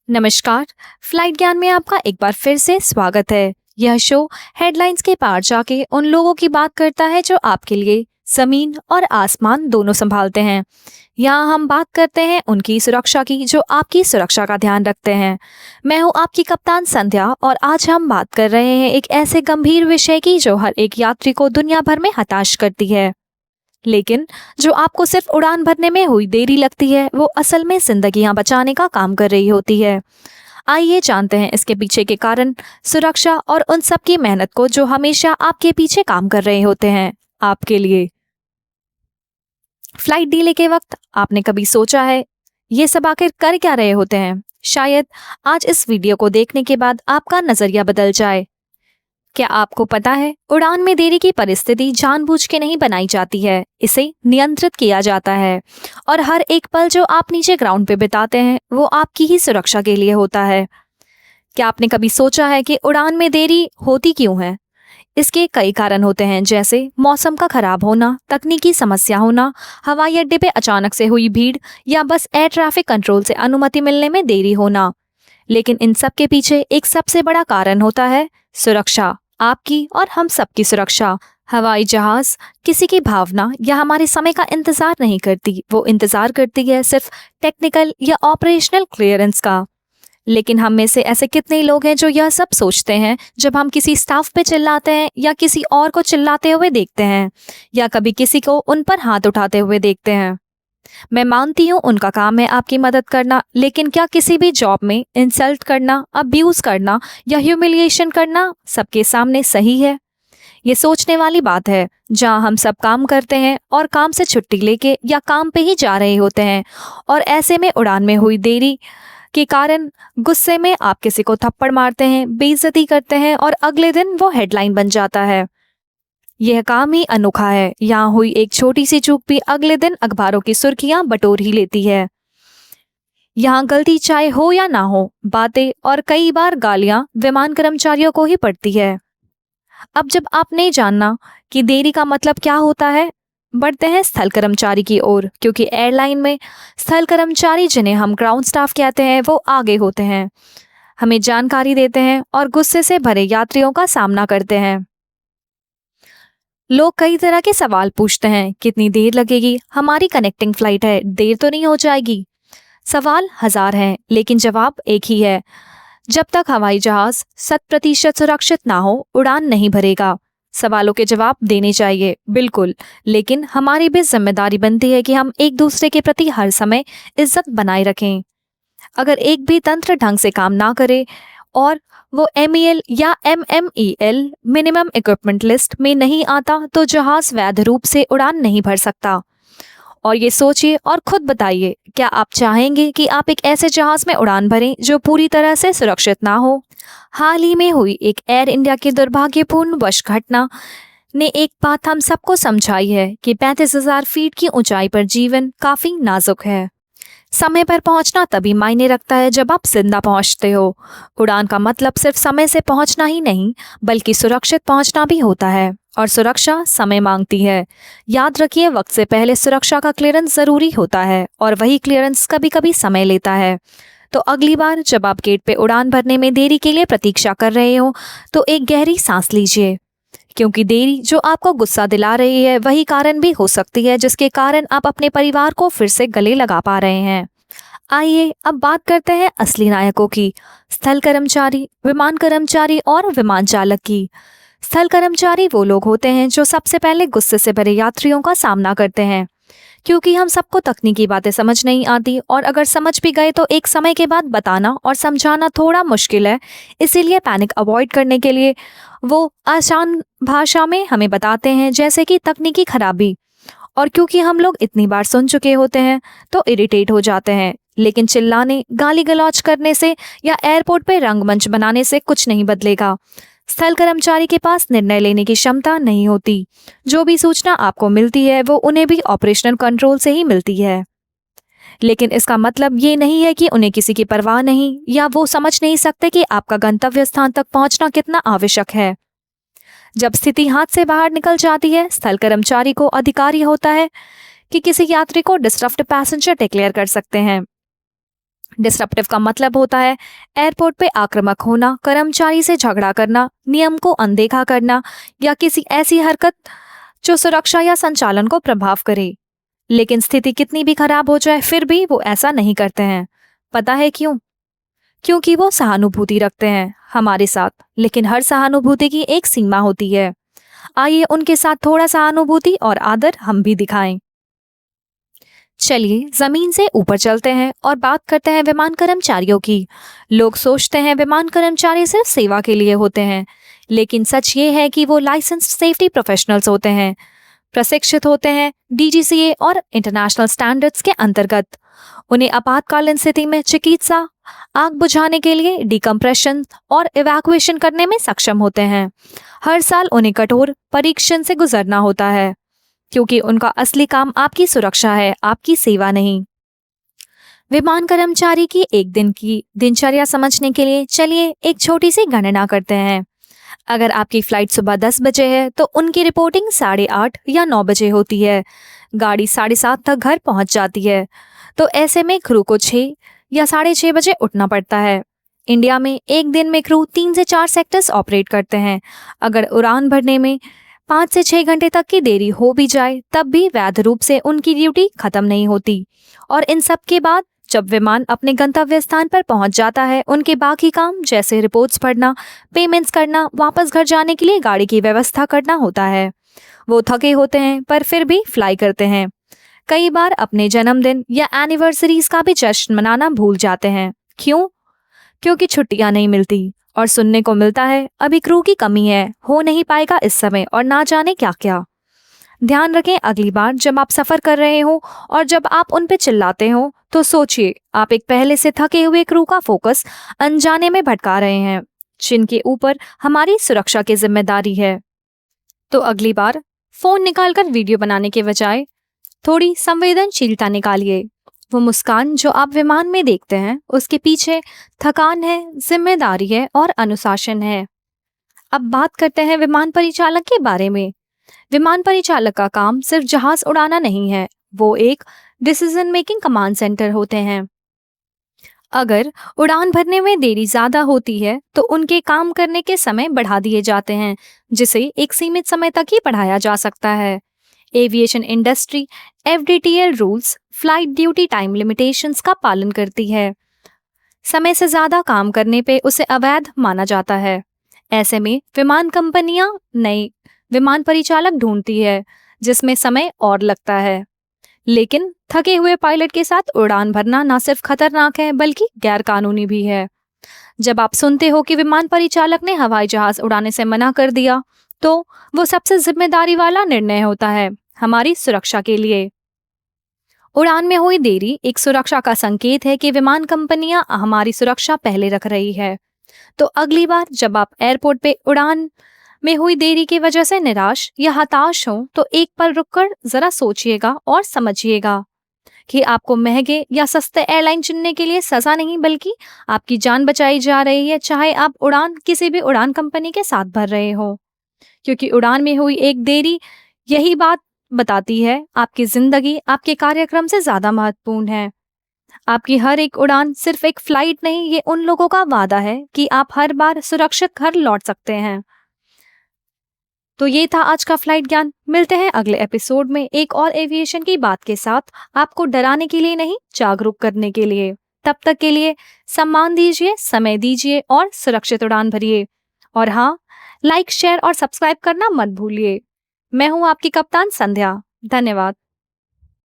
नमस्कार। फ्लाइट ज्ञान में आपका एक बार फिर से स्वागत है। यह शो हेडलाइंस के पार जाके उन लोगों की बात करता है जो आपके लिए जमीन और आसमान दोनों संभालते हैं। यहाँ हम बात करते हैं उनकी सुरक्षा की जो आपकी सुरक्षा का ध्यान रखते हैं। मैं हूँ आपकी कप्तान संध्या और आज हम बात कर रहे हैं एक ऐसे गंभीर विषय की जो हर एक यात्री को दुनिया भर में हताश करती है। लेकिन जो आपको सिर्फ उड़ान भरने में हुई देरी लगती है वो असल में जिंदगियां बचाने का काम कर रही होती है। आइए जानते हैं इसके पीछे के कारण, सुरक्षा और उन सब की मेहनत को जो हमेशा आपके पीछे काम कर रहे होते हैं आपके लिए। फ्लाइट डिले के वक्त आपने कभी सोचा है ये सब आखिर कर क्या रहे होते हैं? शायद आज इस वीडियो को देखने के बाद आपका नजरिया बदल जाए। क्या आपको पता है, उड़ान में देरी की परिस्थिति जानबूझ के नहीं बनाई जाती है, इसे नियंत्रित किया जाता है। और हर एक पल जो आप नीचे ग्राउंड पे बिताते हैं वो आपकी ही सुरक्षा के लिए होता है। क्या आपने कभी सोचा है कि उड़ान में देरी होती क्यों है? इसके कई कारण होते हैं, जैसे मौसम का खराब होना, तकनीकी समस्या होना, हवाई अड्डे पे अचानक से हुई भीड़, या बस एयर ट्रैफिक कंट्रोल से अनुमति मिलने में देरी होना। लेकिन इन सब के पीछे एक सबसे बड़ा कारण होता है सुरक्षा, आपकी और हम सबकी सुरक्षा। हवाई जहाज किसी की भावना या हमारे समय का इंतजार नहीं करती, वो इंतजार करती है सिर्फ टेक्निकल या ऑपरेशनल क्लियरेंस का। लेकिन हम में से ऐसे कितने लोग हैं जो यह सब सोचते हैं जब हम किसी स्टाफ पे चिल्लाते हैं या किसी और को चिल्लाते हुए देखते हैं या कभी किसी को उन पर हाथ उठाते हुए देखते हैं। मैं मानती हूँ उनका काम है आपकी मदद करना, लेकिन क्या किसी भी जॉब में इंसल्ट करना, अब्यूज करना या ह्यूमिलिएशन करना सबके सामने सही है? ये सोचने वाली बात है। जहाँ हम सब काम करते हैं और काम से छुट्टी लेके या काम पे ही जा रहे होते हैं, और ऐसे में उड़ान में हुई देरी के कारण गुस्से में आप किसी को थप्पड़ मारते हैं, बेइज्जती करते हैं और अगले दिन वो हेडलाइन बन जाता है। यह काम ही अनोखा है। यहाँ हुई एक छोटी सी चूक भी अगले दिन अखबारों की सुर्खियां बटोर ही लेती है। यहाँ गलती चाहे हो या ना हो, बातें और कई बार गालियां विमान कर्मचारियों को ही पड़ती है। अब जब आप नहीं जानना कि देरी का मतलब क्या होता है, बढ़ते हैं स्थल कर्मचारी की ओर, क्योंकि एयरलाइन में स्थल कर्मचारी, जिन्हें हम ग्राउंड स्टाफ कहते हैं, वो आगे होते हैं, हमें जानकारी देते हैं और गुस्से से भरे यात्रियों का सामना करते हैं। लोग कई तरह के सवाल पूछते हैं, कितनी देर लगेगी, हमारी कनेक्टिंग फ्लाइट है, देर तो नहीं हो जाएगी? सवाल हजार हैं, लेकिन जवाब एक ही है, जब तक हवाई जहाज 100% सुरक्षित ना हो उड़ान नहीं भरेगा। सवालों के जवाब देने चाहिए, बिल्कुल, लेकिन हमारी भी जिम्मेदारी बनती है कि हम एक दूसरे के प्रति हर समय इज्जत बनाए रखें। अगर एक भी तंत्र ढंग से काम ना करे और वो MEL या MMEL मिनिमम इक्विपमेंट लिस्ट में नहीं आता, तो जहाज वैध रूप से उड़ान नहीं भर सकता। और ये सोचिए और खुद बताइए, क्या आप चाहेंगे कि आप एक ऐसे जहाज में उड़ान भरें जो पूरी तरह से सुरक्षित ना हो? हाल ही में हुई एक एयर इंडिया की दुर्भाग्यपूर्ण वश घटना ने एक बात हम सबको समझाई है कि 35,000 फीट की ऊंचाई पर जीवन काफी नाजुक है। समय पर पहुंचना तभी मायने रखता है जब आप जिंदा पहुंचते हो। उड़ान का मतलब सिर्फ समय से पहुंचना ही नहीं, बल्कि सुरक्षित पहुंचना भी होता है, और सुरक्षा समय मांगती है। याद रखिए, वक्त से पहले सुरक्षा का क्लियरेंस जरूरी होता है, और वही क्लियरेंस कभी कभी समय लेता है। तो अगली बार जब आप गेट पे उड़ान भरने में देरी के लिए प्रतीक्षा कर रहे हो, तो एक गहरी सांस लीजिए, क्योंकि देरी जो आपको गुस्सा दिला रही है वही कारण भी हो सकती है जिसके कारण आप अपने परिवार को फिर से गले लगा पा रहे हैं। आइए अब बात करते हैं असली नायकों की, स्थल कर्मचारी, विमान कर्मचारी और विमान चालक की। स्थल कर्मचारी वो लोग होते हैं जो सबसे पहले गुस्से से भरे यात्रियों का सामना करते हैं, क्योंकि हम सबको तकनीकी बातें समझ नहीं आती, और अगर समझ भी गए तो एक समय के बाद बताना और समझाना थोड़ा मुश्किल है। इसीलिए पैनिक अवॉइड करने के लिए वो आसान भाषा में हमें बताते हैं, जैसे कि तकनीकी खराबी। और क्योंकि हम लोग इतनी बार सुन चुके होते हैं तो इरिटेट हो जाते हैं, लेकिन चिल्लाने, गाली गलौज करने से या एयरपोर्ट पे रंगमंच बनाने से कुछ नहीं बदलेगा। स्थल कर्मचारी के पास निर्णय लेने की क्षमता नहीं होती। जो भी सूचना आपको मिलती है वो उन्हें भी ऑपरेशनल कंट्रोल से ही मिलती है, लेकिन इसका मतलब ये नहीं है कि उन्हें किसी की परवाह नहीं, या वो समझ नहीं सकते कि आपका गंतव्य स्थान तक पहुंचना कितना आवश्यक है। जब स्थिति हाथ से बाहर निकल जाती है, स्थल कर्मचारी को अधिकार होता है कि किसी यात्री को डिस्टर्ब्ड पैसेंजर डिक्लेयर कर सकते हैं। डिसरप्टिव का मतलब होता है एयरपोर्ट पे आक्रामक होना, कर्मचारी से झगड़ा करना, नियम को अनदेखा करना या किसी ऐसी हरकत जो सुरक्षा या संचालन को प्रभाव करे। लेकिन स्थिति कितनी भी खराब हो जाए फिर भी वो ऐसा नहीं करते हैं। पता है क्यों? क्योंकि वो सहानुभूति रखते हैं हमारे साथ, लेकिन हर सहानुभूति की एक सीमा होती है। आइए उनके साथ थोड़ा सहानुभूति और आदर हम भी दिखाएं। चलिए जमीन से ऊपर चलते हैं और बात करते हैं विमान कर्मचारियों की। लोग सोचते हैं विमान कर्मचारी सिर्फ सेवा के लिए होते हैं, लेकिन सच ये है कि वो लाइसेंस्ड सेफ्टी प्रोफेशनल्स होते हैं, प्रशिक्षित होते हैं DGCA और इंटरनेशनल स्टैंडर्ड्स के अंतर्गत। उन्हें आपातकालीन स्थिति में चिकित्सा, आग बुझाने के लिए डिकम्प्रेशन और इवैक्यूएशन करने में सक्षम होते हैं। हर साल उन्हें कठोर परीक्षण से गुजरना होता है, क्योंकि उनका असली काम आपकी सुरक्षा है, आपकी सेवा नहीं। विमान कर्मचारी की एक दिन की दिनचर्या समझने के लिए चलिए एक छोटी सी गणना करते हैं। अगर आपकी फ्लाइट सुबह 10 बजे है तो उनकी रिपोर्टिंग 8:30 या 9 बजे होती है। गाड़ी 7:30 तक घर पहुंच जाती है, तो ऐसे में क्रू को 6 या 6:30 बजे उठना पड़ता है। इंडिया में एक दिन में क्रू 3 से 4 सेक्टर्स ऑपरेट करते हैं। अगर उड़ान भरने में 5 से 6 घंटे तक की देरी हो भी जाए तब भी वैध रूप से उनकी ड्यूटी खत्म नहीं होती। और इन सब के बाद जब विमान अपने गंतव्य स्थान पर पहुंच जाता है, उनके बाकी काम जैसे रिपोर्ट्स पढ़ना, पेमेंट्स करना, वापस घर जाने के लिए गाड़ी की व्यवस्था करना होता है। वो थके होते हैं पर फिर भी फ्लाई करते हैं। कई बार अपने जन्मदिन या एनिवर्सरीज का भी जश्न मनाना भूल जाते हैं। क्यों? क्योंकि छुट्टियां नहीं मिलती और सुनने को मिलता है अभी क्रू की कमी है, हो नहीं पाएगा इस समय और ना जाने क्या क्या। ध्यान रखें अगली बार जब आप सफर कर रहे हो और जब आप उन पे चिल्लाते हो तो सोचिए आप एक पहले से थके हुए क्रू का फोकस अनजाने में भटका रहे हैं, जिनके ऊपर हमारी सुरक्षा की जिम्मेदारी है। तो अगली बार फोन निकालकर वीडियो बनाने के बजाय थोड़ी संवेदनशीलता निकालिए। वो मुस्कान जो आप विमान में देखते हैं उसके पीछे थकान है, जिम्मेदारी है और अनुशासन है। अब बात करते हैं विमान परिचालक के बारे में। विमान परिचालक का काम सिर्फ जहाज उड़ाना नहीं है, वो एक डिसीजन मेकिंग कमांड सेंटर होते हैं। अगर उड़ान भरने में देरी ज्यादा होती है तो उनके काम करने के समय बढ़ा दिए जाते हैं, जिसे एक सीमित समय तक ही बढ़ाया जा सकता है। Aviation industry FDTL rules, flight duty time limitations का पालन करती है। समय से ज्यादा काम करने पे उसे अवैध माना जाता है। ऐसे में विमान कंपनियां नए विमान परिचालक ढूंढती है जिसमें समय और लगता है। लेकिन थके हुए पायलट के साथ उड़ान भरना न सिर्फ खतरनाक है बल्कि गैरकानूनी भी है। जब आप सुनते हो कि विमान परिचालक ने हवाई जहाज उड़ाने से मना कर दिया तो वो सबसे जिम्मेदारी वाला निर्णय होता है हमारी सुरक्षा के लिए। उड़ान में हुई देरी एक सुरक्षा का संकेत है कि विमान कंपनियां हमारी सुरक्षा पहले रख रही है। तो अगली बार जब आप एयरपोर्ट पे उड़ान में हुई देरी की वजह से निराश या हताश हो तो एक पल रुककर जरा सोचिएगा और समझिएगा कि आपको महंगे या सस्ते एयरलाइन चुनने के लिए सजा नहीं बल्कि आपकी जान बचाई जा रही है, चाहे आप उड़ान किसी भी उड़ान कंपनी के साथ भर रहे हो। क्योंकि उड़ान में हुई एक देरी यही बात बताती है आपकी जिंदगी आपके कार्यक्रम से ज्यादा महत्वपूर्ण है। आपकी हर एक उड़ान सिर्फ एक फ्लाइट नहीं, ये उन लोगों का वादा है कि आप हर बार सुरक्षित घर लौट सकते हैं। तो ये था आज का फ्लाइट ज्ञान। मिलते हैं अगले एपिसोड में एक और एविएशन की बात के साथ, आपको डराने के लिए नहीं जागरूक करने के लिए। तब तक के लिए सम्मान दीजिए, समय दीजिए और सुरक्षित उड़ान भरिए। और हाँ, लाइक, शेयर और सब्सक्राइब करना मत भूलिए। मैं हूँ आपकी कप्तान संध्या। धन्यवाद।